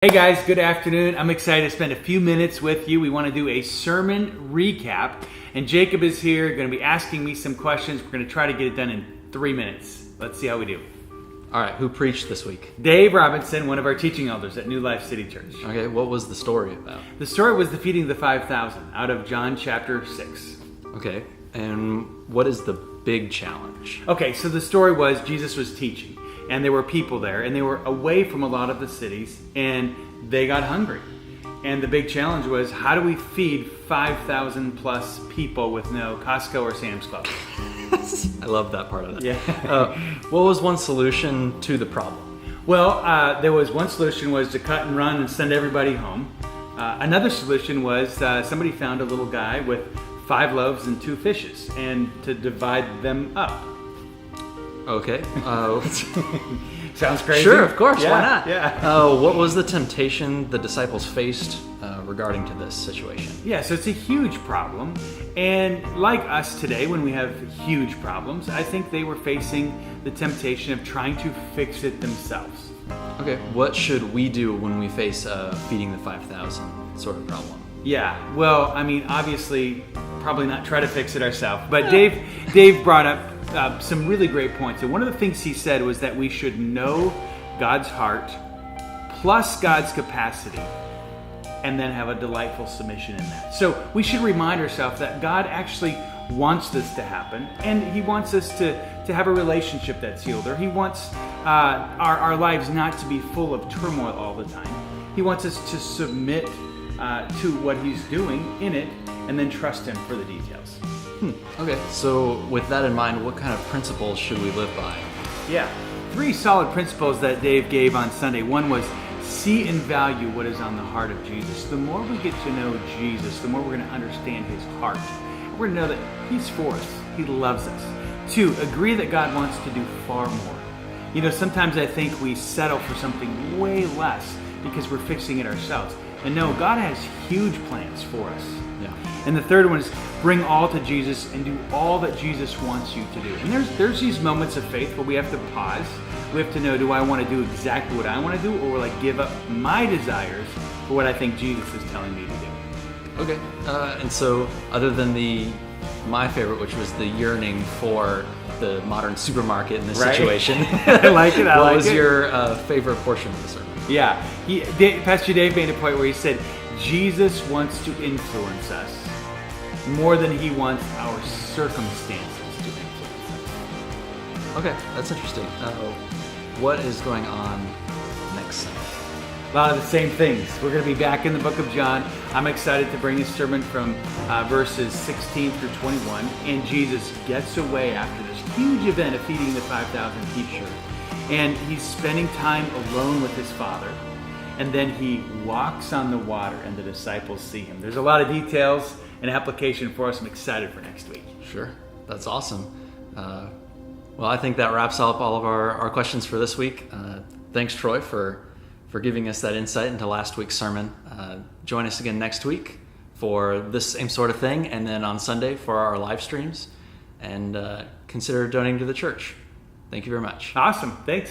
Hey guys, good afternoon. I'm excited to spend a few minutes with you. We want to do a sermon recap, and Jacob is here, going to be asking me some questions. We're going to try to get it done in 3 minutes. Let's see how we do. All right, who preached this week? Dave Robinson, one of our teaching elders at New Life City Church. Okay, what was the story about? The story was the feeding of the 5,000 out of John chapter 6. Okay, and what is the big challenge? Okay, so the story was Jesus was teaching, and there were people there, and they were away from a lot of the cities, and they got hungry. And the big challenge was, how do we feed 5,000 plus people with no Costco or Sam's Club? I love that part of it. Yeah. What was one solution to the problem? Well, there was one solution was to cut and run and send everybody home. Another solution was somebody found a little guy with 5 loaves and 2 fishes, and to divide them up. Okay. Sounds crazy. Sure, of course. Yeah, why not? Yeah. What was the temptation the disciples faced regarding to this situation? Yeah, so it's a huge problem. And like us today, when we have huge problems, I think they were facing the temptation of trying to fix it themselves. Okay. What should we do when we face feeding the 5,000 sort of problem? Yeah, well, I mean, obviously, probably not try to fix it ourselves. But Dave brought up some really great points. And one of the things he said was that we should know God's heart plus God's capacity, and then have a delightful submission in that. So we should remind ourselves that God actually wants this to happen, and He wants us to have a relationship that's healed, or He wants our lives not to be full of turmoil all the time. He wants us to submit to what He's doing in it, and then trust Him for the details. Okay, so with that in mind, what kind of principles should we live by? Yeah, 3 solid principles that Dave gave on Sunday. One was see and value what is on the heart of Jesus. The more we get to know Jesus, the more we're going to understand His heart. We're going to know that He's for us. He loves us. 2, agree that God wants to do far more. You know, sometimes I think we settle for something way less because we're fixing it ourselves. And no, God has huge plans for us. Yeah. And the third one is bring all to Jesus and do all that Jesus wants you to do. And there's these moments of faith where we have to pause. We have to know, do I want to do exactly what I want to do, or will I give up my desires for what I think Jesus is telling me to do? Okay, and so other than my favorite, which was the yearning for the modern supermarket in this situation, I like it. What was your favorite portion of the sermon? Yeah, Pastor Dave made a point where he said, Jesus wants to influence us more than He wants our circumstances to influence us. Okay, that's interesting. What is going on next Sunday? A lot of the same things. We're going to be back in the book of John. I'm excited to bring a sermon from verses 16 through 21. And Jesus gets away after this huge event of feeding the 5,000 teacher. And He's spending time alone with His Father. And then He walks on the water and the disciples see Him. There's a lot of details and application for us. I'm excited for next week. Sure. That's awesome. Well, I think that wraps up all of our questions for this week. Thanks, Troy, for giving us that insight into last week's sermon. Join us again next week for this same sort of thing, and then on Sunday for our live streams. And consider donating to the church. Thank you very much. Awesome. Thanks.